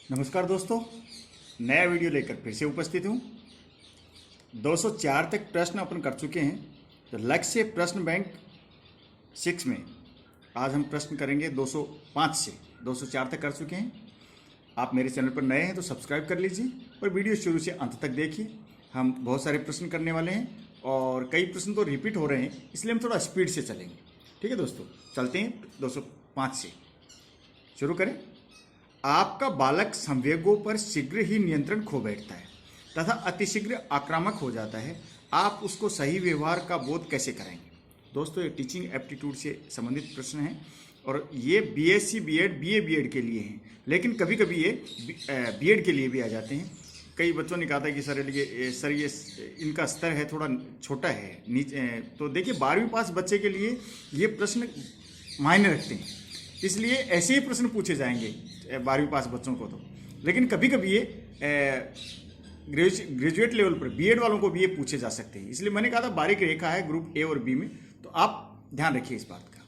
नमस्कार दोस्तों, नया वीडियो लेकर फिर से उपस्थित हूँ। 204 तक प्रश्न अपन कर चुके हैं। तो लक्ष्य प्रश्न बैंक 6 में आज हम प्रश्न करेंगे 205 से 204 तक कर चुके हैं। आप मेरे चैनल पर नए हैं तो सब्सक्राइब कर लीजिए और वीडियो शुरू से अंत तक देखिए। हम बहुत सारे प्रश्न करने वाले हैं और कई प्रश्न तो रिपीट हो रहे हैं, इसलिए हम थोड़ा स्पीड से चलेंगे। ठीक है दोस्तों, चलते हैं 205 से। शुरू करें। आपका बालक संवेगों पर शीघ्र ही नियंत्रण खो बैठता है तथा अतिशीघ्र आक्रामक हो जाता है। आप उसको सही व्यवहार का बोध कैसे कराएंगे? दोस्तों, ये टीचिंग एप्टीट्यूड से संबंधित प्रश्न हैं और ये बीएससी बीएड बीए बीएड के लिए हैं, लेकिन कभी कभी ये बीएड के लिए भी आ जाते हैं। कई बच्चों ने कहा था कि सर ये इनका स्तर है थोड़ा छोटा है नीचे। तो देखिए, 12वीं पास बच्चे के लिए ये प्रश्न मायने रखते हैं, इसलिए ऐसे ही प्रश्न पूछे जाएंगे 12वीं पास बच्चों को तो। लेकिन कभी कभी ये ग्रेजुएट लेवल पर बीएड वालों को भी ये पूछे जा सकते हैं, इसलिए मैंने कहा था बारीक रेखा है ग्रुप ए और बी में, तो आप ध्यान रखिए इस बात का।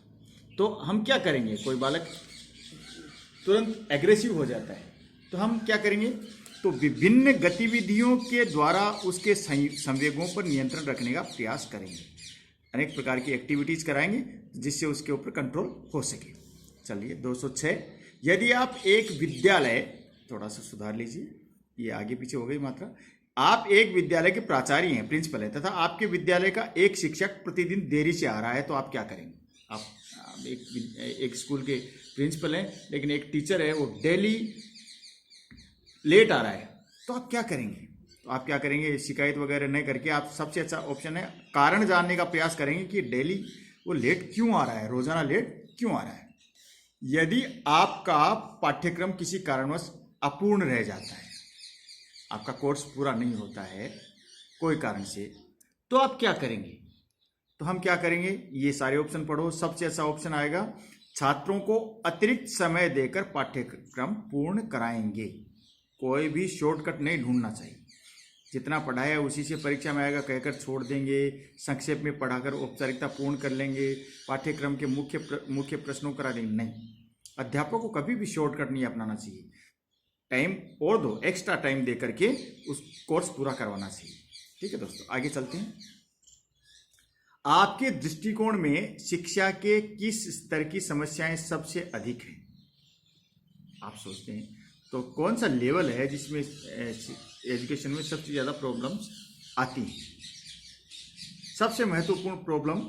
तो हम क्या करेंगे, कोई बालक तुरंत एग्रेसिव हो जाता है तो हम क्या करेंगे, तो विभिन्न गतिविधियों के द्वारा उसके संवेगों पर नियंत्रण रखने का प्रयास करेंगे। अनेक प्रकार की एक्टिविटीज कराएंगे जिससे उसके ऊपर कंट्रोल हो सके। चलिए 206। यदि आप एक विद्यालय, थोड़ा सा सुधार लीजिए, ये आगे पीछे हो गई मात्रा। आप एक विद्यालय के प्राचार्य हैं, प्रिंसिपल है, तथा आपके विद्यालय का एक शिक्षक प्रतिदिन देरी से आ रहा है, तो आप क्या करेंगे? आप एक स्कूल के प्रिंसिपल हैं, लेकिन एक टीचर है वो डेली लेट आ रहा है, तो आप क्या करेंगे? तो आप क्या करेंगे, शिकायत वगैरह नहीं करके आप सबसे अच्छा ऑप्शन है कारण जानने का प्रयास करेंगे कि डेली वो लेट क्यों आ रहा है, रोजाना लेट क्यों आ रहा है। यदि आपका पाठ्यक्रम किसी कारणवश अपूर्ण रह जाता है, आपका कोर्स पूरा नहीं होता है कोई कारण से, तो आप क्या करेंगे? तो हम क्या करेंगे, ये सारे ऑप्शन पढ़ो। सबसे अच्छा ऑप्शन आएगा, छात्रों को अतिरिक्त समय देकर पाठ्यक्रम पूर्ण कराएंगे। कोई भी शॉर्टकट नहीं ढूंढना चाहिए, जितना पढ़ाया है उसी से परीक्षा में आएगा कहकर छोड़ देंगे, संक्षेप में पढ़ाकर औपचारिकता पूर्ण कर लेंगे, पाठ्यक्रम के मुख्य प्रश्नों करा देंगे। नहीं, अध्यापक को कभी भी शॉर्टकट नहीं अपनाना चाहिए। टाइम और दो, एक्स्ट्रा टाइम दे करके उस कोर्स पूरा करवाना चाहिए। ठीक है दोस्तों, आगे चलते हैं। आपके दृष्टिकोण में शिक्षा के किस स्तर की समस्याएं सबसे अधिक हैं? आप सोचते हैं तो कौन सा लेवल है जिसमें एजुकेशन में सबसे ज़्यादा प्रॉब्लम्स आती हैं? सबसे महत्वपूर्ण प्रॉब्लम,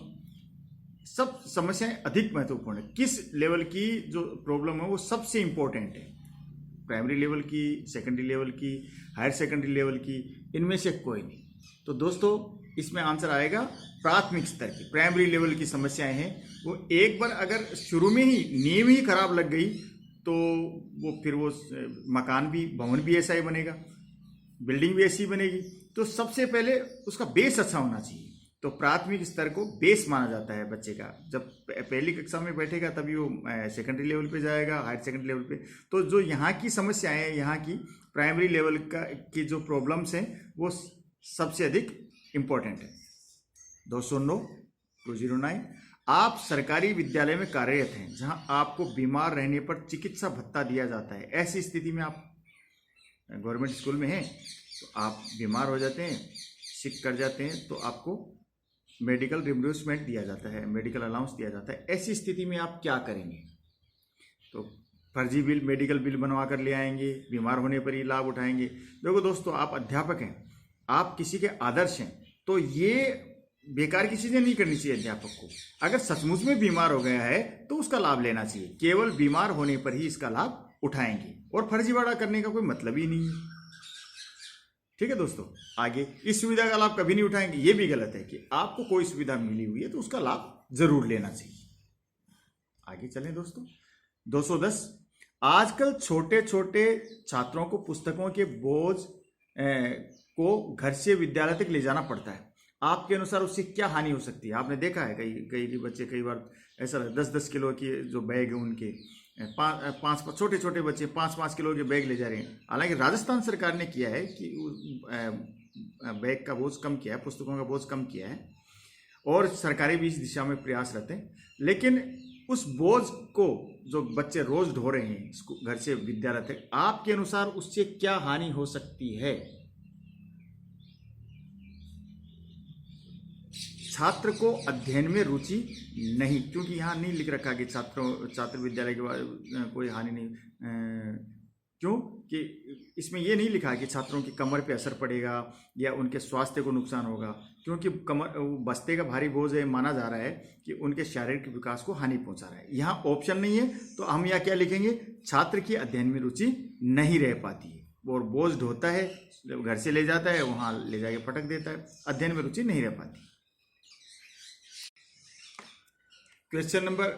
सब समस्याएं अधिक महत्वपूर्ण है, किस लेवल की जो प्रॉब्लम है वो सबसे इंपॉर्टेंट है? प्राइमरी लेवल की, सेकेंडरी लेवल की, हायर सेकेंडरी लेवल की, इनमें से कोई नहीं। तो दोस्तों, इसमें आंसर आएगा प्राथमिक स्तर की, प्राइमरी लेवल की समस्याएं हैं। वो एक बार अगर शुरू में ही नींव ही खराब लग गई तो वो फिर वो मकान भी, भवन भी ऐसा ही बनेगा, बिल्डिंग भी ऐसी बनेगी। तो सबसे पहले उसका बेस अच्छा होना चाहिए। तो प्राथमिक स्तर को बेस माना जाता है बच्चे का। जब पहली कक्षा में बैठेगा तभी वो सेकेंडरी लेवल पे जाएगा, हायर सेकेंडरी लेवल पे। तो जो यहाँ की समस्याएं हैं, यहाँ की प्राइमरी लेवल का की जो प्रॉब्लम्स हैं वो सबसे अधिक इम्पोर्टेंट है। 209 आप सरकारी विद्यालय में कार्यरत हैं जहां आपको बीमार रहने पर चिकित्सा भत्ता दिया जाता है। ऐसी स्थिति में आप गवर्नमेंट स्कूल में हैं तो आप बीमार हो जाते हैं, सिक कर जाते हैं, तो आपको मेडिकल रिम्बर्समेंट दिया जाता है, मेडिकल अलाउंस दिया जाता है। ऐसी स्थिति में आप क्या करेंगे? तो फर्जी बिल, मेडिकल बिल बनवा कर ले आएंगे, बीमार होने पर ही लाभ उठाएंगे। देखो दोस्तों, आप अध्यापक हैं, आप किसी के आदर्श हैं, तो ये बेकार की चीजें नहीं करनी चाहिए अध्यापक को। अगर सचमुच में बीमार हो गया है तो उसका लाभ लेना चाहिए, केवल बीमार होने पर ही इसका लाभ उठाएंगे, और फर्जीवाड़ा करने का कोई मतलब ही नहीं है। ठीक है दोस्तों, आगे इस सुविधा का लाभ कभी नहीं उठाएंगे, ये भी गलत है कि आपको कोई सुविधा मिली हुई है तो उसका लाभ जरूर लेना चाहिए। आगे चलें दोस्तों। 210 आजकल छोटे छोटे छात्रों को पुस्तकों के बोझ को घर से विद्यालय तक ले जाना पड़ता है। आपके अनुसार उससे क्या हानि हो सकती है? आपने देखा है कई बच्चे कई बार ऐसा 10-10 किलो की जो बैग है उनके, पाँच छोटे छोटे बच्चे 5-5 किलो के बैग ले जा रहे हैं। हालांकि राजस्थान सरकार ने किया है कि बैग का बोझ कम किया है, पुस्तकों का बोझ कम किया है, और सरकारें भी इस दिशा में प्रयासरत हैं। लेकिन उस बोझ को जो बच्चे रोज ढो रहे हैं घर से विद्यालय तक, आपके अनुसार उससे क्या हानि हो सकती है? छात्र को अध्ययन में रुचि नहीं, क्योंकि यहाँ नहीं लिख रखा कि छात्र विद्यालय के बाद कोई हानि नहीं, क्यों कि इसमें ये नहीं लिखा कि छात्रों की कमर पे असर पड़ेगा या उनके स्वास्थ्य को नुकसान होगा, क्योंकि कमर बस्ते का भारी बोझ है, माना जा रहा है कि उनके शारीरिक विकास को हानि पहुंचा रहा है। यहाँ ऑप्शन नहीं है, तो हम यहाँ क्या लिखेंगे? छात्र की अध्ययन में रुचि नहीं रह पाती है, और बोझ ढोता है, घर से ले जाता है, वहाँ ले जाके पटक देता है, अध्ययन में रुचि नहीं रह पाती। क्वेश्चन नंबर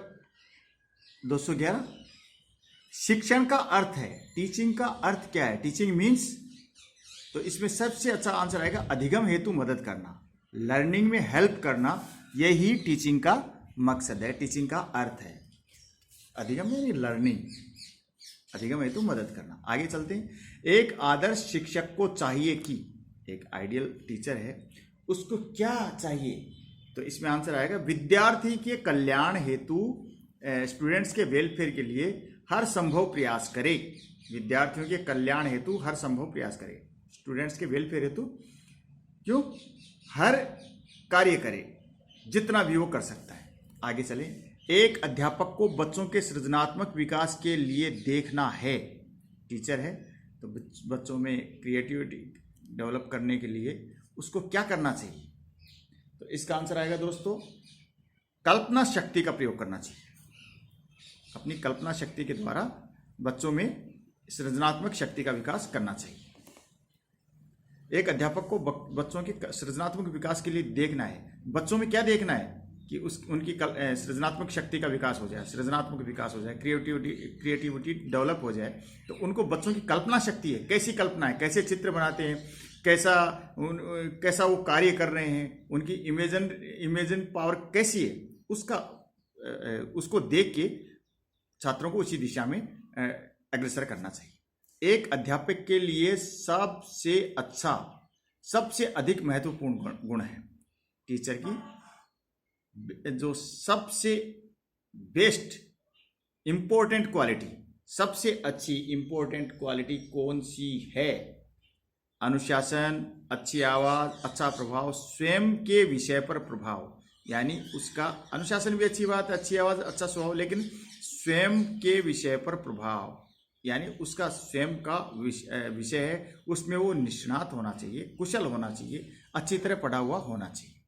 211, शिक्षण का अर्थ है, टीचिंग का अर्थ क्या है? टीचिंग मीन्स, तो इसमें सबसे अच्छा आंसर आएगा अधिगम हेतु मदद करना, लर्निंग में हेल्प करना, यही टीचिंग का मकसद है, टीचिंग का अर्थ है। अधिगम यानी लर्निंग, अधिगम हेतु मदद करना। आगे चलते हैं। एक आदर्श शिक्षक को चाहिए कि, एक आइडियल टीचर है, उसको क्या चाहिए? तो इसमें आंसर आएगा विद्यार्थी के कल्याण हेतु, स्टूडेंट्स के वेलफेयर के लिए हर संभव प्रयास करे। विद्यार्थियों के कल्याण हेतु हर संभव प्रयास करे, स्टूडेंट्स के वेलफेयर हेतु क्यों हर कार्य करे जितना भी वो कर सकता है। आगे चलें। एक अध्यापक को बच्चों के सृजनात्मक विकास के लिए देखना है, टीचर है तो बच्चों में क्रिएटिविटी डेवलप करने के लिए उसको क्या करना चाहिए? तो इसका आंसर आएगा दोस्तों, कल्पना शक्ति का प्रयोग करना चाहिए। अपनी कल्पना शक्ति के द्वारा बच्चों में सृजनात्मक शक्ति का विकास करना चाहिए। एक अध्यापक को बच्चों के सृजनात्मक विकास के लिए देखना है। बच्चों में क्या देखना है? कि उनकी सृजनात्मक शक्ति का विकास हो जाए, सृजनात्मक विकास हो जाए, क्रिएटिविटी डेवलप हो जाए। तो उनको बच्चों की कल्पना शक्ति है, कैसी कल्पना है, कैसे चित्र बनाते हैं, कैसा वो कार्य कर रहे हैं, उनकी इमेजिन पावर कैसी है, उसको देख के छात्रों को उसी दिशा में अग्रसर करना चाहिए। एक अध्यापक के लिए सबसे अच्छा, सबसे अधिक महत्वपूर्ण गुण है टीचर की, जो सबसे बेस्ट इंपॉर्टेंट क्वालिटी, सबसे अच्छी इंपॉर्टेंट क्वालिटी कौन सी है? अनुशासन, अच्छी आवाज, अच्छा प्रभाव, स्वयं के विषय पर प्रभाव। यानी उसका अनुशासन भी अच्छी बात है, अच्छी आवाज, अच्छा स्वभाव, लेकिन स्वयं के विषय पर प्रभाव, यानी उसका स्वयं का विषय है, उसमें वो निष्णात होना चाहिए, कुशल होना चाहिए, अच्छी तरह पढ़ा हुआ होना चाहिए,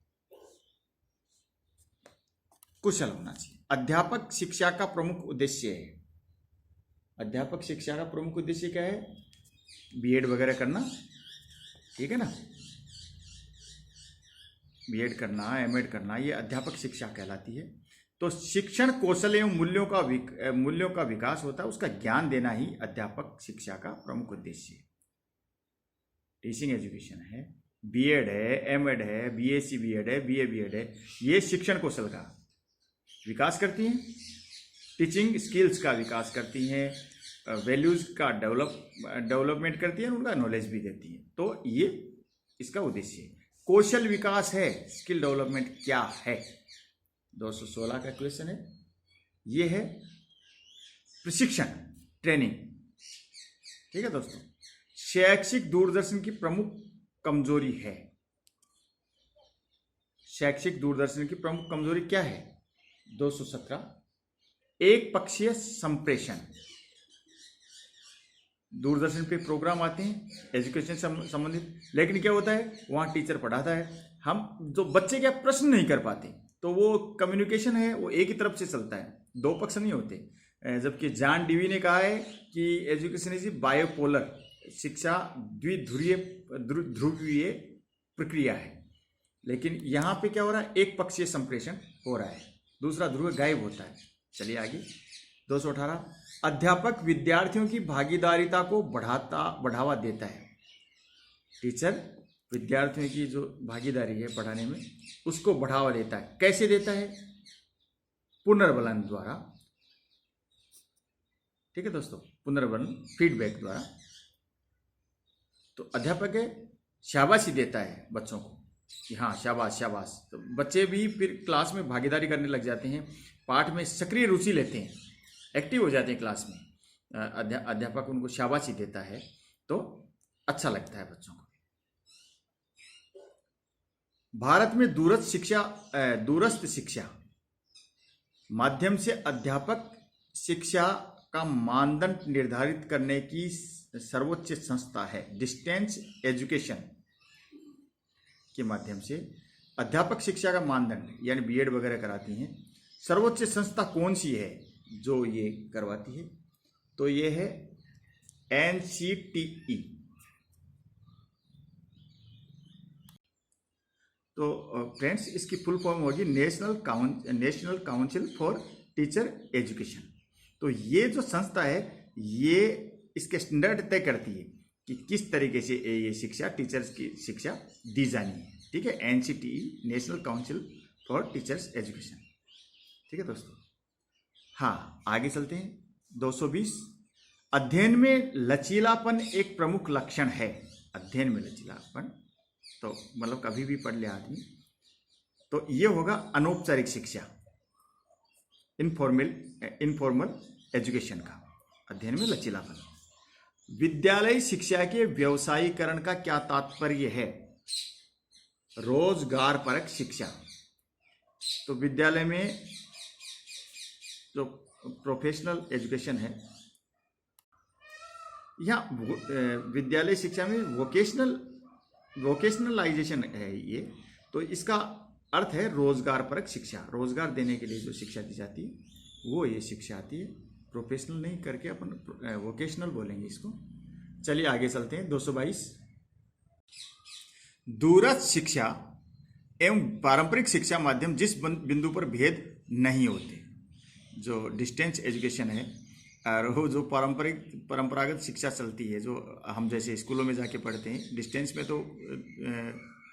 कुशल होना चाहिए। अध्यापक शिक्षा का प्रमुख उद्देश्य है। अध्यापक शिक्षा का प्रमुख उद्देश्य क्या है? बीएड वगैरह करना, ठीक है ना, बीएड करना, एमएड करना, ये अध्यापक शिक्षा कहलाती है। तो शिक्षण कौशल एवं मूल्यों का विकास होता है, उसका ज्ञान देना ही अध्यापक शिक्षा का प्रमुख उद्देश्य है। टीचिंग एजुकेशन है, बीएड है, एमएड है, बीएससी बीएड है, बीए बीएड है, ये शिक्षण कौशल का विकास करती हैं, टीचिंग स्किल्स का विकास करती हैं, वैल्यूज का डेवलपमेंट करती है, उनका नॉलेज भी देती है। तो ये इसका उद्देश्य है। कौशल विकास है, स्किल डेवलपमेंट क्या है? 216 का क्वेश्चन है, ये है प्रशिक्षण, ट्रेनिंग, ठीक है दोस्तों। शैक्षिक दूरदर्शन की प्रमुख कमजोरी है। शैक्षिक दूरदर्शन की प्रमुख कमजोरी क्या है? 217, एक पक्षीय संप्रेषण। दूरदर्शन पे प्रोग्राम आते हैं एजुकेशन संबंधित, लेकिन क्या होता है, वहाँ टीचर पढ़ाता है, हम जो बच्चे क्या प्रश्न नहीं कर पाते, तो वो कम्युनिकेशन है वो एक ही तरफ से चलता है, दो पक्ष नहीं होते। जबकि जॉन डीवी ने कहा है कि एजुकेशन इज बायोपोलर, शिक्षा ध्रुवीय प्रक्रिया है। लेकिन यहाँ पे क्या हो रहा है, एक पक्षीय संप्रेषण हो रहा है, दूसरा ध्रुव गायब होता है। चलिए आगे। 218, अध्यापक विद्यार्थियों की भागीदारिता को बढ़ावा देता है। टीचर विद्यार्थियों की जो भागीदारी है पढ़ाने में, उसको बढ़ावा देता है। कैसे देता है? पुनर्बलन द्वारा, ठीक है दोस्तों, पुनर्बलन, फीडबैक द्वारा। तो अध्यापक है शाबाशी देता है बच्चों को कि हाँ शाबाश शाबाश, तो बच्चे भी फिर क्लास में भागीदारी करने लग जाते हैं, पाठ में सक्रिय रुचि लेते हैं। एक्टिव हो जाते हैं क्लास में, अध्यापक उनको शाबाशी देता है तो अच्छा लगता है बच्चों को। भारत में दूरस्थ शिक्षा माध्यम से अध्यापक शिक्षा का मानदंड निर्धारित करने की सर्वोच्च संस्था है। डिस्टेंस एजुकेशन के माध्यम से अध्यापक शिक्षा का मानदंड यानी बीएड वगैरह कराती हैं। सर्वोच्च संस्था कौन सी है जो ये करवाती है? तो ये है NCTE। तो फ्रेंड्स, इसकी फुल फॉर्म होगी national council for teacher education. तो ये जो संस्था है ये इसके स्टैंडर्ड तय करती है कि किस तरीके से ये शिक्षा, टीचर्स की शिक्षा दी जानी है। ठीक है, NCTE, national council for teachers education. ठीक है दोस्तों, हाँ आगे चलते हैं। 220, अध्ययन में लचीलापन एक प्रमुख लक्षण है। अध्ययन में लचीलापन तो मतलब कभी भी पढ़ ले आदमी, तो ये होगा अनौपचारिक शिक्षा, इनफॉर्मल एजुकेशन का अध्ययन में लचीलापन। विद्यालय शिक्षा के व्यवसायीकरण का क्या तात्पर्य है? रोजगार परक शिक्षा। तो विद्यालय में जो प्रोफेशनल एजुकेशन है, यहाँ विद्यालय शिक्षा में वोकेशनलाइजेशन है ये, तो इसका अर्थ है रोजगार परक शिक्षा। रोजगार देने के लिए जो शिक्षा दी जाती है वो ये शिक्षा आती है। प्रोफेशनल नहीं करके अपन वोकेशनल बोलेंगे इसको। चलिए आगे चलते हैं। 222, दूरस्थ शिक्षा एवं पारंपरिक शिक्षा माध्यम जिस बिंदु पर भेद नहीं होते। जो डिस्टेंस एजुकेशन है और वो जो परंपरागत शिक्षा चलती है, जो हम जैसे स्कूलों में जाके पढ़ते हैं, डिस्टेंस में तो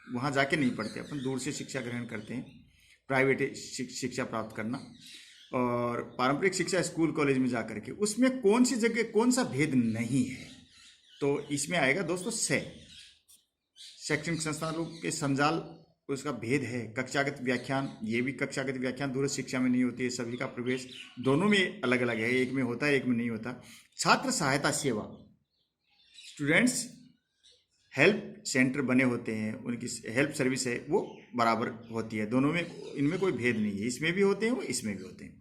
वहाँ जाके नहीं पढ़ते, अपन दूर से शिक्षा ग्रहण करते हैं, प्राइवेट शिक्षा प्राप्त करना। और पारंपरिक शिक्षा स्कूल कॉलेज में जा करके, उसमें कौन सी जगह कौन सा भेद नहीं है? तो इसमें आएगा दोस्तों शैक्षणिक संस्थानों के संजाल, उसका भेद है। कक्षागत व्याख्यान, ये भी कक्षागत व्याख्यान दूरस्थ शिक्षा में नहीं होती है। सभी का प्रवेश दोनों में अलग अलग है, एक में होता है एक में नहीं होता। छात्र सहायता सेवा, स्टूडेंट्स हेल्प सेंटर बने होते हैं, उनकी हेल्प सर्विस है वो बराबर होती है। दोनों में, इनमें कोई भेद नहीं है, इसमें भी होते हैं वो इसमें भी होते हैं।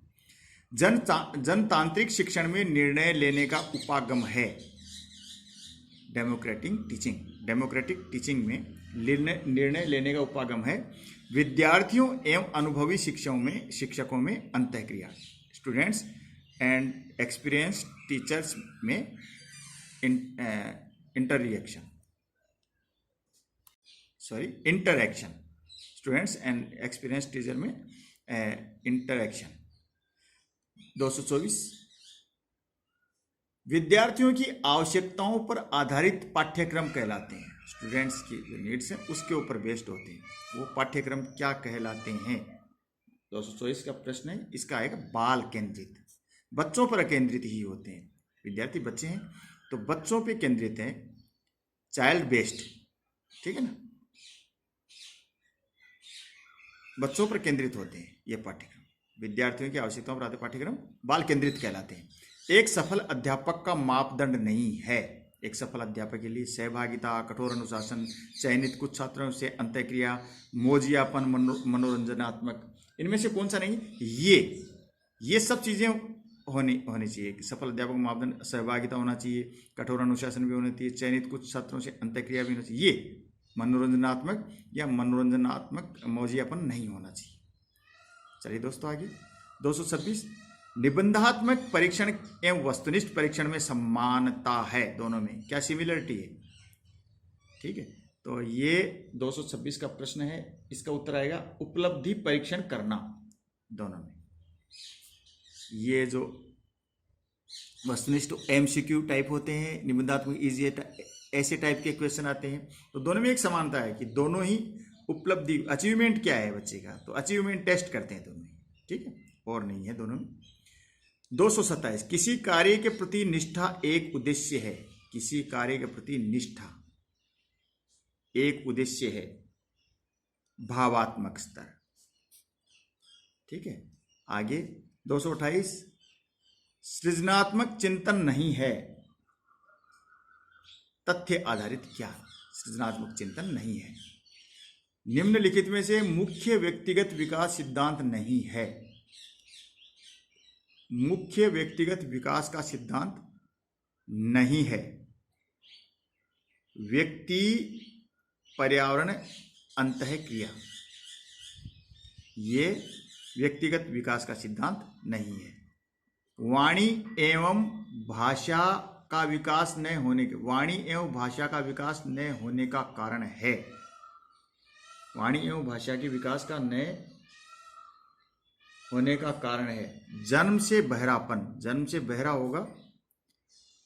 जनतांत्रिक शिक्षण में निर्णय लेने का उपागम है डेमोक्रेटिक टीचिंग में निर्णय लेने का उपागम है। विद्यार्थियों एवं अनुभवी शिक्षकों में अंतःक्रिया, स्टूडेंट्स एंड एक्सपीरियंस टीचर्स में interaction, students and experience teacher में इंटरैक्शन। 224, विद्यार्थियों की आवश्यकताओं पर आधारित पाठ्यक्रम कहलाते हैं। स्टूडेंट्स की जो नीड्स हैं उसके ऊपर बेस्ड होते हैं, वो पाठ्यक्रम क्या कहलाते हैं? 224 का प्रश्न है, इसका आएगा बाल केंद्रित, बच्चों पर केंद्रित ही होते हैं। विद्यार्थी बच्चे हैं तो बच्चों पे केंद्रित हैं, चाइल्ड बेस्ड। ठीक है ना, बच्चों पर केंद्रित होते हैं ये पाठ्यक्रम। विद्यार्थियों की आवश्यकताओं पर आधारित पाठ्यक्रम बाल केंद्रित कहलाते हैं। एक सफल अध्यापक का मापदंड नहीं है। एक सफल अध्यापक के लिए सहभागिता, कठोर अनुशासन, चयनित कुछ छात्रों से अंतःक्रिया, मोजियापन, मनोरंजनात्मक, इनमें से कौन सा नहीं? ये सब चीजें होनी चाहिए। सफल अध्यापक का मापदंड सहभागिता होना चाहिए, कठोर अनुशासन भी होना चाहिए, चयनित कुछ छात्रों से अंतःक्रिया भी होना चाहिए। ये मनोरंजनात्मक मोजियापन नहीं होना चाहिए। चलिए दोस्तों आगे। 226, निबंधात्मक परीक्षण एवं वस्तुनिष्ठ परीक्षण में समानता है। दोनों में क्या सिमिलरिटी है? ठीक है, तो ये 226 का प्रश्न है, इसका उत्तर आएगा उपलब्धि परीक्षण करना। दोनों में ये जो वस्तुनिष्ठ MCQ टाइप होते हैं, निबंधात्मक इजी ऐसे टाइप के क्वेश्चन आते हैं, तो दोनों में एक समानता है कि दोनों ही उपलब्धि, अचीवमेंट क्या है बच्चे का, तो अचीवमेंट टेस्ट करते हैं दोनों। ठीक है, और नहीं है दोनों में। 227, किसी कार्य के प्रति निष्ठा एक उद्देश्य है। किसी कार्य के प्रति निष्ठा एक उद्देश्य है, भावात्मक स्तर। ठीक है, आगे 228, सृजनात्मक चिंतन नहीं है, तथ्य आधारित क्या सृजनात्मक चिंतन नहीं है। निम्नलिखित में से मुख्य व्यक्तिगत विकास सिद्धांत नहीं है। मुख्य व्यक्तिगत विकास का सिद्धांत नहीं है। व्यक्ति, पर्यावरण, अंतःक्रिया, ये व्यक्तिगत विकास का सिद्धांत नहीं है। वाणी एवं भाषा का विकास न होने के, वाणी एवं भाषा का विकास न होने का कारण है। वाणी एवं भाषा के विकास का न होने का कारण है जन्म से बहरापन। जन्म से बहरा होगा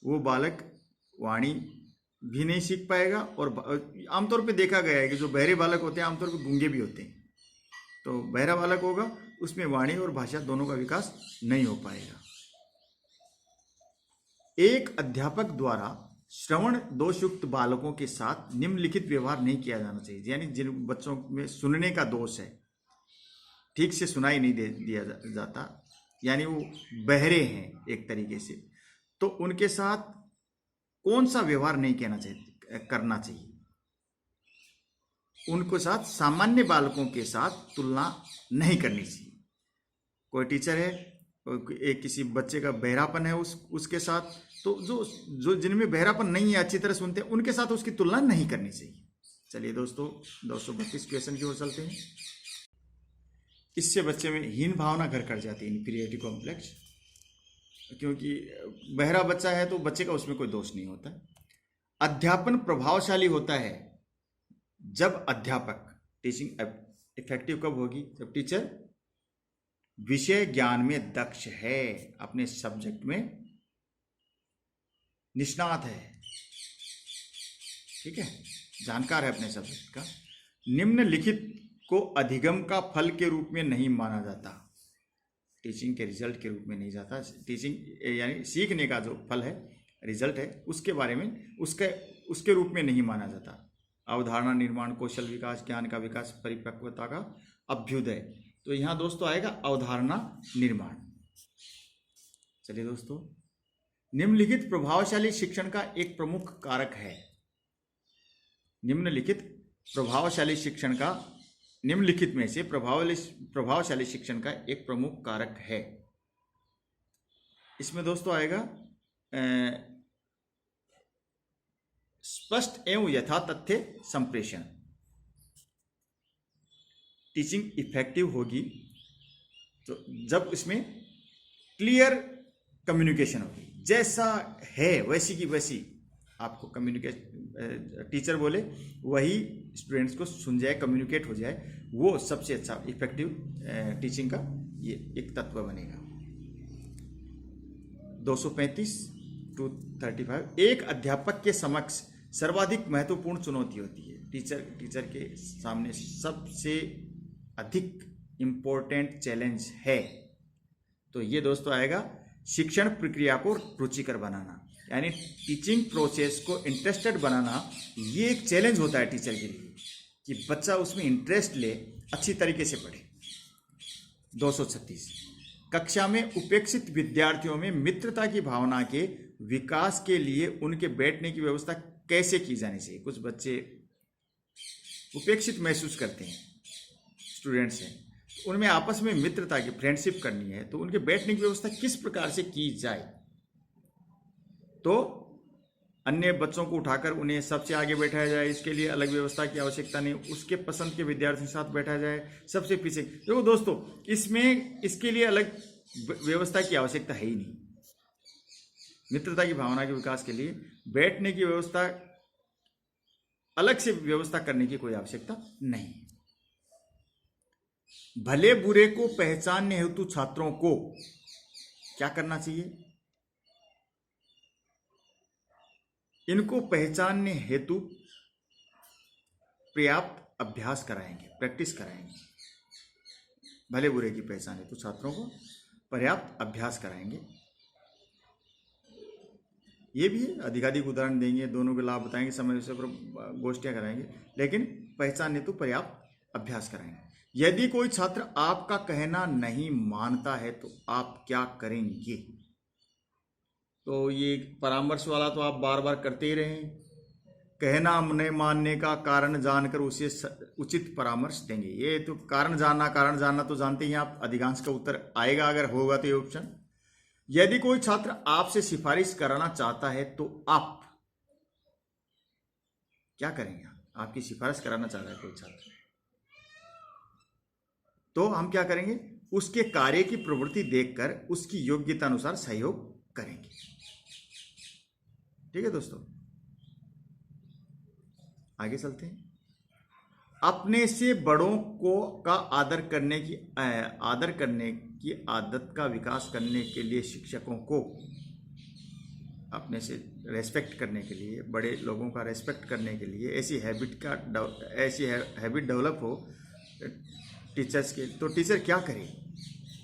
वो बालक वाणी भी नहीं सीख पाएगा, और आमतौर पे देखा गया है कि जो बहरे बालक होते हैं आमतौर पे गूंगे भी होते हैं। तो बहरा बालक होगा उसमें वाणी और भाषा दोनों का विकास नहीं हो पाएगा। एक अध्यापक द्वारा श्रवण दोषयुक्त बालकों के साथ निम्नलिखित व्यवहार नहीं किया जाना चाहिए। यानी जिन बच्चों में सुनने का दोष है, ठीक से सुनाई नहीं दिया जाता, यानी वो बहरे हैं एक तरीके से, तो उनके साथ कौन सा व्यवहार नहीं करना चाहिए। उनको साथ सामान्य बालकों के साथ तुलना नहीं करनी चाहिए। कोई टीचर है, एक किसी बच्चे का बहरापन है उसके साथ, तो जो जिनमें बहरापन नहीं है, अच्छी तरह सुनते हैं, उनके साथ उसकी तुलना नहीं करनी चाहिए। चलिए दोस्तों 232 क्वेश्चन की ओर चलते हैं। इससे बच्चे में हीन भावना घर कर जाती है, इन्फीरियरिटी कॉम्प्लेक्स, क्योंकि बहरा बच्चा है तो बच्चे का उसमें कोई दोष नहीं होता। अध्यापन प्रभावशाली होता है जब अध्यापक, टीचिंग इफेक्टिव कब होगी, जब टीचर विषय ज्ञान में दक्ष है, अपने सब्जेक्ट में निष्णात है, ठीक है, जानकार है अपने सब्जेक्ट का। निम्नलिखित को अधिगम का फल के रूप में नहीं माना जाता। टीचिंग के रिजल्ट के रूप में नहीं जाता। टीचिंग यानी सीखने का जो फल है, रिजल्ट है, उसके बारे में उसके रूप में नहीं माना जाता। अवधारणा निर्माण, कौशल विकास, ज्ञान का विकास, परिपक्वता का अभ्युदय। तो यहाँ दोस्तों आएगा अवधारणा निर्माण। चलिए दोस्तों, निम्नलिखित प्रभावशाली शिक्षण का एक प्रमुख कारक है। निम्नलिखित प्रभावशाली शिक्षण का, निम्नलिखित में से प्रभावशाली शिक्षण का एक प्रमुख कारक है। इसमें दोस्तों आएगा स्पष्ट एवं यथा तथ्य संप्रेषण। टीचिंग इफेक्टिव होगी तो जब इसमें क्लियर कम्युनिकेशन होगी, जैसा है वैसी की वैसी आपको टीचर बोले वही स्टूडेंट्स को सुन जाए, कम्युनिकेट हो जाए, वो सबसे अच्छा इफेक्टिव टीचिंग का ये एक तत्व बनेगा। 235 to 35। एक अध्यापक के समक्ष सर्वाधिक महत्वपूर्ण चुनौती होती है। टीचर के सामने सबसे अधिक इम्पोर्टेंट चैलेंज है। तो ये दोस्तों आएगा शिक्षण प्रक्रिया को रुचिकर बनाना, यानी टीचिंग प्रोसेस को इंटरेस्टेड बनाना। ये एक चैलेंज होता है टीचर के लिए कि बच्चा उसमें इंटरेस्ट ले, अच्छी तरीके से पढ़े। 236। कक्षा में उपेक्षित विद्यार्थियों में मित्रता की भावना के विकास के लिए उनके बैठने की व्यवस्था कैसे की जानी चाहिए। कुछ बच्चे उपेक्षित महसूस करते हैं, स्टूडेंट्स हैं, उनमें आपस में मित्रता की, फ्रेंडशिप करनी है, तो उनके बैठने की व्यवस्था किस प्रकार से की जाए। तो अन्य बच्चों को उठाकर उन्हें सबसे आगे बैठाया जाए, इसके लिए अलग व्यवस्था की आवश्यकता नहीं। उसके पसंद के विद्यार्थियों के साथ बैठा जाए, सबसे पीछे। देखो दोस्तों, इसमें इसके लिए अलग व्यवस्था की आवश्यकता है ही नहीं। मित्रता की भावना के विकास के लिए बैठने की व्यवस्था, अलग से व्यवस्था करने की कोई आवश्यकता नहीं। भले बुरे को पहचानने हेतु छात्रों को क्या करना चाहिए, इनको पहचानने हेतु पर्याप्त अभ्यास कराएंगे, प्रैक्टिस कराएंगे। भले बुरे की पहचान हेतु छात्रों को पर्याप्त अभ्यास कराएंगे। ये भी अधिकाधिक उदाहरण देंगे, दोनों के लाभ बताएंगे, समय से गोष्ठियां कराएंगे, लेकिन पहचान हेतु पर्याप्त अभ्यास कराएंगे। यदि कोई छात्र आपका कहना नहीं मानता है तो आप क्या करेंगे। तो ये परामर्श वाला तो आप बार बार करते ही रहें। कहना नहीं मानने का कारण जानकर उसे उचित परामर्श देंगे। ये तो कारण जानना तो जानते ही हैं आप, अधिकांश का उत्तर आएगा अगर होगा तो ये ऑप्शन। यदि कोई छात्र आपसे सिफारिश कराना चाहता है तो आप क्या करेंगे? आपकी सिफारिश कराना चाह रहा है कोई छात्र, तो हम क्या करेंगे? उसके कार्य की प्रवृत्ति देखकर उसकी योग्यता अनुसार सहयोग करेंगे। ठीक है दोस्तों, आगे चलते हैं। अपने से बड़ों को का आदर करने की आदत का विकास करने के लिए शिक्षकों को अपने से रेस्पेक्ट करने के लिए, बड़े लोगों का रेस्पेक्ट करने के लिए ऐसी हैबिट डेवलप हो टीचर्स के, तो टीचर क्या करें?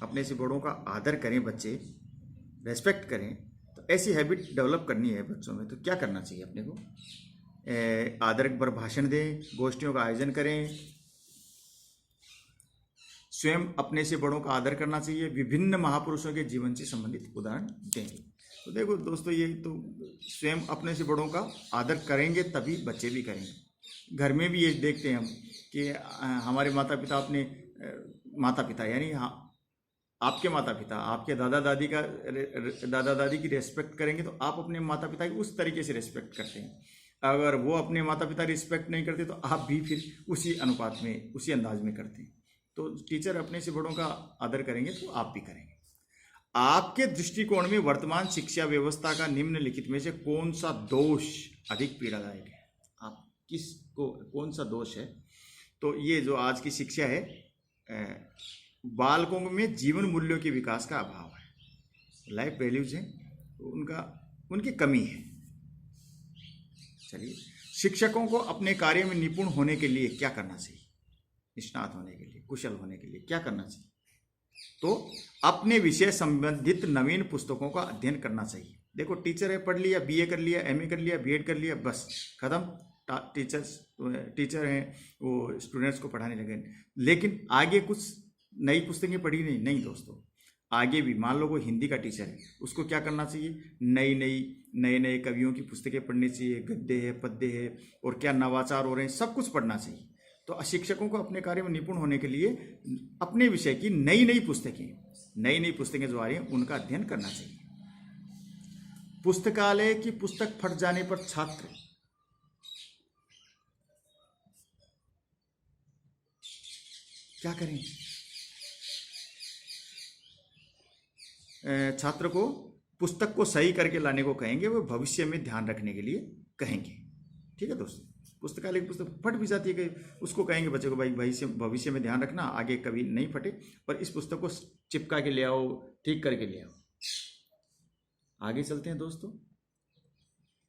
अपने से बड़ों का आदर करें, बच्चे रेस्पेक्ट करें। तो ऐसी हैबिट डेवलप करनी है बच्चों में, तो क्या करना चाहिए अपने को? आदर पर भाषण दें, गोष्ठियों का आयोजन करें, स्वयं अपने से बड़ों का आदर करना चाहिए, विभिन्न महापुरुषों के जीवन से संबंधित उदाहरण देंगे। तो देखो दोस्तों, ये तो स्वयं अपने से बड़ों का आदर करेंगे तभी बच्चे भी करेंगे। घर में भी ये देखते हैं हम कि हमारे माता पिता अपने माता पिता यानी आपके माता पिता, आपके दादा दादी की रेस्पेक्ट करेंगे तो आप अपने माता पिता की उस तरीके से रेस्पेक्ट करते हैं। अगर वो अपने माता पिता रिस्पेक्ट नहीं करते तो आप भी फिर उसी अनुपात में, उसी अंदाज में करते हैं। तो टीचर अपने से बड़ों का आदर करेंगे तो आप भी करेंगे। आपके दृष्टिकोण में वर्तमान शिक्षा व्यवस्था का निम्नलिखित में से कौन सा दोष अधिक पीड़ादायक है? आप किसको, कौन सा दोष है? तो ये जो आज की शिक्षा है, बालकों में जीवन मूल्यों के विकास का अभाव है, लाइफ वैल्यूज हैं तो उनकी कमी है। चलिए, शिक्षकों को अपने कार्य में निपुण होने के लिए क्या करना चाहिए? निष्णात होने के लिए, कुशल होने के लिए क्या करना चाहिए? तो अपने विषय संबंधित नवीन पुस्तकों का अध्ययन करना चाहिए। देखो, टीचर है, पढ़ लिया, बीए कर लिया, एमए कर लिया, बीएड कर लिया, बस खत्म। टीचर हैं वो स्टूडेंट्स को पढ़ाने लगे, लेकिन आगे कुछ नई पुस्तकें पढ़ी नहीं दोस्तों। आगे भी मान लो कोई हिंदी का टीचर है, उसको क्या करना चाहिए? नए कवियों की पुस्तकें पढ़नी चाहिए, गद्य है, पद्य है, और क्या नवाचार हो रहे हैं, सब कुछ पढ़ना चाहिए। तो शिक्षकों को अपने कार्य में निपुण होने के लिए अपने विषय की नई पुस्तकें जो आ रही हैं उनका अध्ययन करना चाहिए। पुस्तकालय की पुस्तक फट जाने पर छात्र क्या करें? छात्र को पुस्तक को सही करके लाने को कहेंगे, वो भविष्य में ध्यान रखने के लिए कहेंगे। ठीक है दोस्तों, पुस्तकालय की पुस्तक फट भी जाती है, उसको कहेंगे बच्चे को, भाई भविष्य में ध्यान रखना, आगे कभी नहीं फटे, और इस पुस्तक को चिपका के ले आओ, ठीक करके ले आओ। आगे चलते हैं दोस्तों।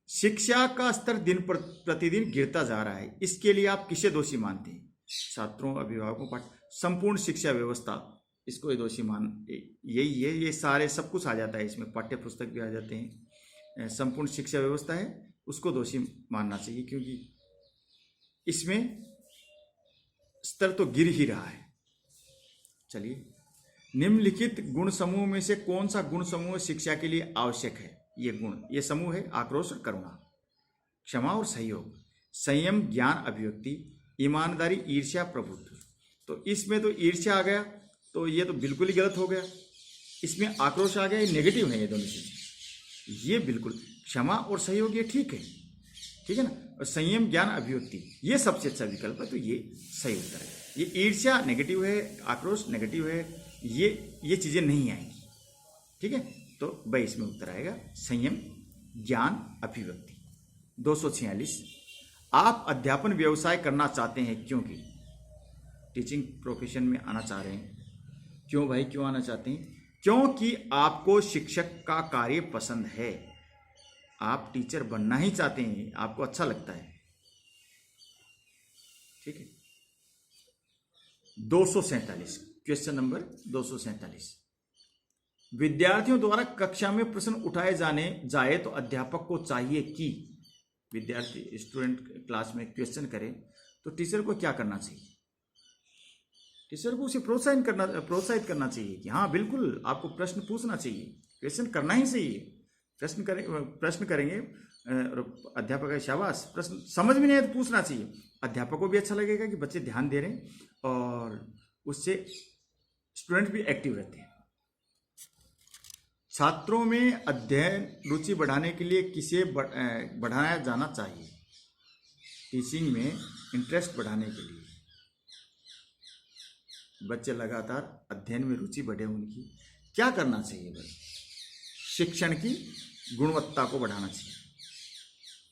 शिक्षा का स्तर दिन प्रतिदिन गिरता जा रहा है, इसके लिए आप किसे दोषी मानते हैं? छात्रों, अभिभावकों, संपूर्ण शिक्षा व्यवस्था, इसको ये दोषी मान, यही है, ये सारे सब कुछ आ जाता है इसमें, पाठ्य पुस्तक भी आ जाते हैं। संपूर्ण शिक्षा व्यवस्था है, उसको दोषी मानना चाहिए, क्योंकि इसमें स्तर तो गिर ही रहा है। चलिए, निम्नलिखित गुण समूह में से कौन सा गुण समूह शिक्षा के लिए आवश्यक है? ये समूह है आक्रोश और करुणा, क्षमा और सहयोग, संयम, ज्ञान, अभिव्यक्ति, ईमानदारी, ईर्ष्या, प्रभुत्व। तो इसमें तो ईर्ष्या आ गया तो ये तो बिल्कुल ही गलत हो गया। इसमें आक्रोश आ गया, ये नेगेटिव है, ये दोनों चीजें। ये बिल्कुल, क्षमा और सहयोग ये ठीक है ना। और संयम, ज्ञान, अभिव्यक्ति ये सबसे अच्छा विकल्प है, तो ये सही उत्तर है। ये ईर्ष्या नेगेटिव है, आक्रोश नेगेटिव है, ये चीजें नहीं आएंगी। ठीक है, तो भाई इसमें उत्तर आएगा संयम, ज्ञान, अभिव्यक्ति। 246, आप अध्यापन व्यवसाय करना चाहते हैं क्योंकि टीचिंग प्रोफेशन में आना चाह रहे हैं। क्यों भाई, क्यों आना चाहते हैं? क्योंकि आपको शिक्षक का कार्य पसंद है, आप टीचर बनना ही चाहते हैं, आपको अच्छा लगता है। ठीक है। 247, क्वेश्चन नंबर 247, विद्यार्थियों द्वारा कक्षा में प्रश्न उठाए जाए तो अध्यापक को चाहिए कि विद्यार्थी स्टूडेंट क्लास में क्वेश्चन करे तो टीचर को क्या करना चाहिए? टीचर को उसे प्रोत्साहित करना चाहिए कि हाँ बिल्कुल आपको प्रश्न पूछना चाहिए, क्वेश्चन करना ही चाहिए। प्रश्न करेंगे और अध्यापक है शाबाश, प्रश्न समझ में नहीं आए तो पूछना चाहिए। अध्यापक को भी अच्छा लगेगा कि बच्चे ध्यान दे रहे हैं और उससे स्टूडेंट भी एक्टिव रहते हैं। छात्रों में अध्ययन रुचि बढ़ाने के लिए किसे बढ़ाया जाना चाहिए? टीचिंग में इंटरेस्ट बढ़ाने के लिए बच्चे लगातार अध्ययन में रुचि बढ़े, उनकी क्या करना चाहिए? बस शिक्षण की गुणवत्ता को बढ़ाना चाहिए,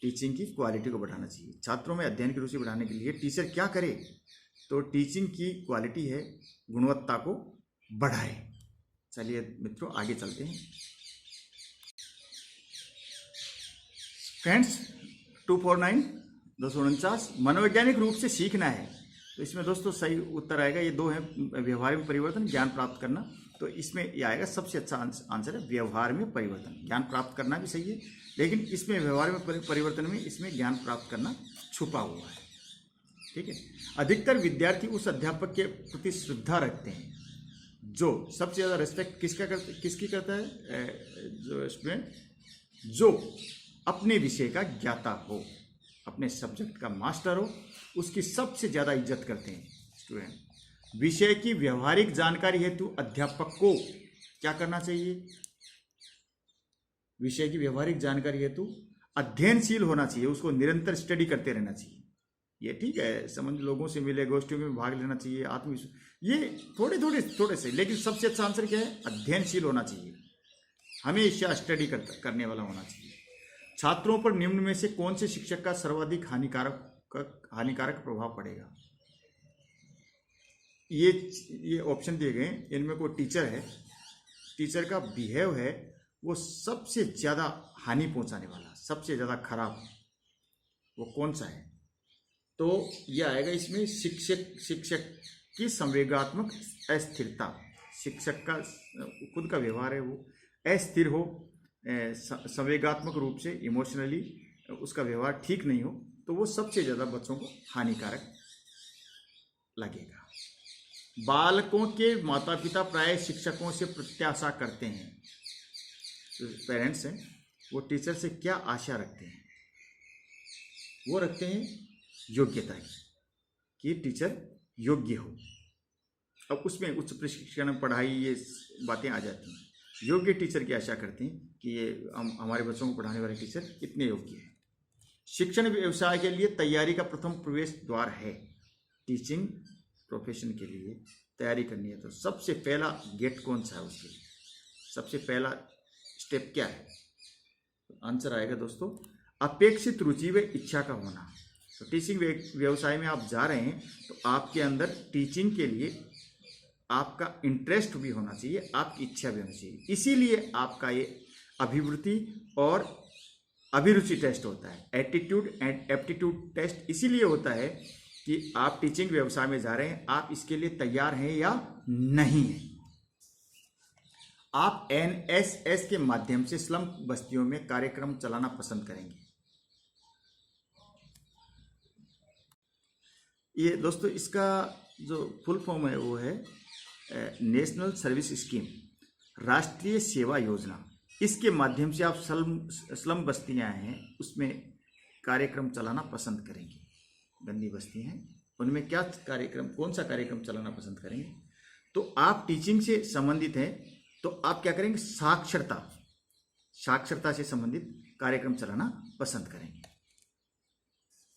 टीचिंग की क्वालिटी को बढ़ाना चाहिए। छात्रों में अध्ययन की रुचि बढ़ाने के लिए टीचर क्या करे? तो टीचिंग की क्वालिटी है, गुणवत्ता को बढ़ाए। चलिए मित्रों आगे चलते हैं। फ्रेंड्स 249 249 मनोवैज्ञानिक रूप से सीखना है। तो इसमें दोस्तों सही उत्तर आएगा, ये दो हैं, व्यवहार में परिवर्तन, ज्ञान प्राप्त करना। तो इसमें ये आएगा, सबसे अच्छा आंसर है व्यवहार में परिवर्तन। ज्ञान प्राप्त करना भी सही है, लेकिन इसमें व्यवहार में परिवर्तन में इसमें ज्ञान प्राप्त करना छुपा हुआ है। ठीक है। अधिकतर विद्यार्थी उस अध्यापक के प्रति श्रद्धा रखते हैं जो सबसे ज़्यादा रिस्पेक्ट किसकी करता है? जो स्टूडेंट जो अपने विषय का ज्ञाता हो, अपने सब्जेक्ट का मास्टर हो, उसकी सबसे ज़्यादा इज्जत करते हैं स्टूडेंट। विषय की व्यवहारिक जानकारी हेतु अध्यापक को क्या करना चाहिए? विषय की व्यवहारिक जानकारी हेतु अध्ययनशील होना चाहिए, उसको निरंतर स्टडी करते रहना चाहिए। ये ठीक है, समझ लोगों से मिले, गोष्ठियों में भाग लेना चाहिए, आत्मविश्वास, ये थोड़े से, लेकिन सबसे अच्छा आंसर क्या है? अध्ययनशील होना चाहिए, हमेशा स्टडी करने वाला होना चाहिए। छात्रों पर निम्न में से कौन से शिक्षक का सर्वाधिक हानिकारक प्रभाव पड़ेगा? ये ऑप्शन दिए गए, इनमें कोई टीचर है, टीचर का बिहेव है वो सबसे ज़्यादा हानि पहुंचाने वाला, सबसे ज़्यादा खराब, वो कौन सा है? तो यह आएगा इसमें शिक्षक की संवेगात्मक अस्थिरता। शिक्षक का खुद का व्यवहार है वो अस्थिर हो, संवेगात्मक रूप से इमोशनली उसका व्यवहार ठीक नहीं हो, तो वो सबसे ज़्यादा बच्चों को हानिकारक लगेगा। बालकों के माता पिता प्राय शिक्षकों से प्रत्याशा करते हैं, तो पेरेंट्स हैं वो टीचर से क्या आशा रखते हैं? वो रखते हैं योग्यता की टीचर योग्य हो। अब उसमें उच्च प्रशिक्षण, पढ़ाई, ये बातें आ जाती हैं। योग्य टीचर की आशा करते हैं कि ये हमारे बच्चों को पढ़ाने वाले टीचर इतने योग्य हैं। शिक्षण व्यवसाय के लिए तैयारी का प्रथम प्रवेश द्वार है। टीचिंग प्रोफेशन के लिए तैयारी करनी है तो सबसे पहला गेट कौन सा है? उसके लिए सबसे पहला स्टेप क्या है? तो आंसर आएगा दोस्तों अपेक्षित रुचि व इच्छा का होना। तो टीचिंग व्यवसाय में आप जा रहे हैं तो आपके अंदर टीचिंग के लिए आपका इंटरेस्ट भी होना चाहिए, आपकी इच्छा भी होनी चाहिए। इसीलिए आपका ये अभिवृत्ति और अभिरुचि टेस्ट होता है, एटीट्यूड एंड एप्टीट्यूड टेस्ट इसीलिए होता है कि आप टीचिंग व्यवसाय में जा रहे हैं, आप इसके लिए तैयार हैं या नहीं हैं। आप NSS के माध्यम से स्लम बस्तियों में कार्यक्रम चलाना पसंद करेंगे। ये दोस्तों इसका जो फुल फॉर्म है वो है नेशनल सर्विस स्कीम, राष्ट्रीय सेवा योजना। इसके माध्यम से आप स्लम बस्तियां हैं उसमें कार्यक्रम चलाना पसंद करेंगे। गंदी बस्ती हैं उनमें क्या कार्यक्रम, कौन सा कार्यक्रम चलाना पसंद करेंगे? तो आप टीचिंग से संबंधित हैं तो आप क्या करेंगे? साक्षरता से संबंधित कार्यक्रम चलाना पसंद करेंगे।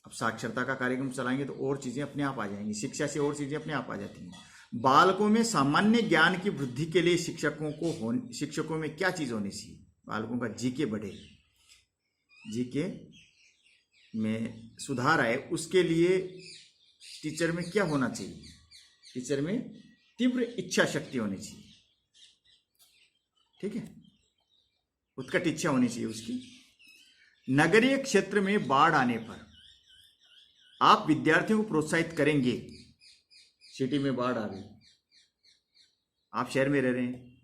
अब साक्षरता का कार्यक्रम चलाएंगे तो और चीज़ें अपने आप आ जाएंगी, शिक्षा से और चीज़ें अपने आप आ जाती हैं। बालकों में सामान्य ज्ञान की वृद्धि के लिए शिक्षकों में क्या चीज़ होनी चाहिए? बालकों का जीके बढ़े, जीके में सुधार आए, उसके लिए टीचर में क्या होना चाहिए? टीचर में तीव्र इच्छा शक्ति होनी चाहिए। ठीक है, उत्कट इच्छा होनी चाहिए उसकी। नगरीय क्षेत्र में बाढ़ आने पर आप विद्यार्थियों को प्रोत्साहित करेंगे। सिटी में बाढ़ आ गई, आप शहर में रह रहे हैं,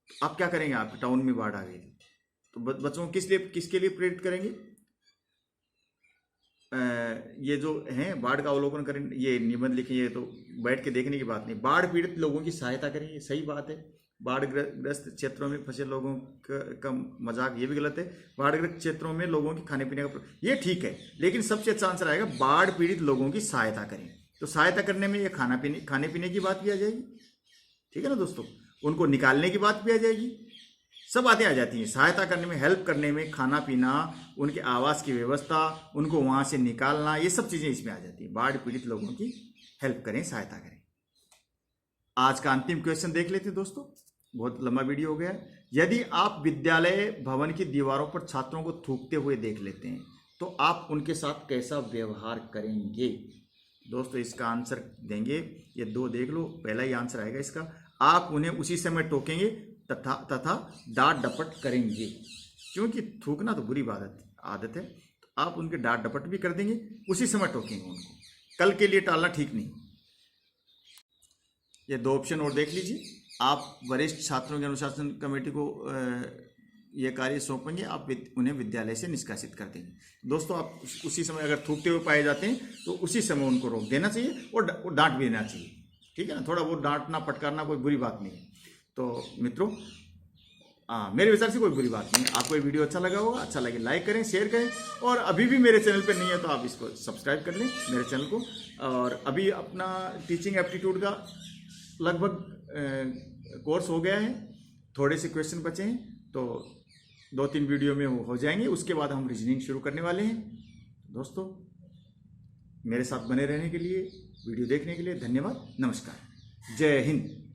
आप क्या करेंगे? आप टाउन में बाढ़ आ गई तो बच्चों को किसके लिए प्रेरित करेंगे? ये जो हैं बाढ़ का अवलोकन करें, ये निबंध लिखें, ये तो बैठ के देखने की बात नहीं। बाढ़ पीड़ित लोगों की सहायता करें, ये सही बात है। बाढ़ग्रस्त क्षेत्रों में फंसे लोगों का मजाक ये भी गलत है। बाढ़ग्रस्त क्षेत्रों में लोगों की खाने पीने का ये ठीक है, लेकिन सबसे अच्छा आंसर आएगा बाढ़ पीड़ित लोगों की सहायता करें। तो सहायता करने में ये खाने पीने की बात भी आ जाएगी, ठीक है ना दोस्तों, उनको निकालने की बात भी आ जाएगी, सब बातें आ जाती हैं। सहायता करने में, हेल्प करने में, खाना पीना, उनके आवास की व्यवस्था, उनको वहां से निकालना, ये सब चीजें इसमें आ जाती हैं। बाढ़ पीड़ित लोगों की हेल्प करें, सहायता करें। आज का अंतिम क्वेश्चन देख लेते हैं दोस्तों, बहुत लंबा वीडियो हो गया है। यदि आप विद्यालय भवन की दीवारों पर छात्रों को थूकते हुए देख लेते हैं तो आप उनके साथ कैसा व्यवहार करेंगे? दोस्तों इसका आंसर देंगे, ये 2 देख लो, पहला ही आंसर आएगा इसका। आप उन्हें उसी समय टोकेंगे तथा डांट डपट करेंगे, क्योंकि थूकना तो बुरी आदत है। तो आप उनके डांट डपट भी कर देंगे, उसी समय टोकेंगे उनको, कल के लिए टालना ठीक नहीं। ये 2 ऑप्शन और देख लीजिए। आप वरिष्ठ छात्रों की अनुशासन कमेटी को ये कार्य सौंपेंगे, आप उन्हें विद्यालय से निष्कासित कर देंगे। दोस्तों आप उसी समय अगर थूकते हुए पाए जाते हैं तो उसी समय उनको रोक देना चाहिए और डांट भी देना चाहिए, ठीक है ना। थोड़ा बहुत डांटना फटकारना कोई बुरी बात नहीं है। तो मित्रों मेरे विचार से कोई बुरी बात नहीं है। आपको ये वीडियो अच्छा लगा होगा, अच्छा लगे लाइक करें, शेयर करें, और अभी भी मेरे चैनल पर नहीं है तो आप इसको सब्सक्राइब कर लें मेरे चैनल को। और अभी अपना टीचिंग एप्टीट्यूड का लगभग कोर्स हो गया है, थोड़े से क्वेश्चन बचे हैं, तो 2-3 वीडियो में वो हो जाएंगे। उसके बाद हम रीजनिंग शुरू करने वाले हैं। दोस्तों मेरे साथ बने रहने के लिए, वीडियो देखने के लिए धन्यवाद। नमस्कार, जय हिंद।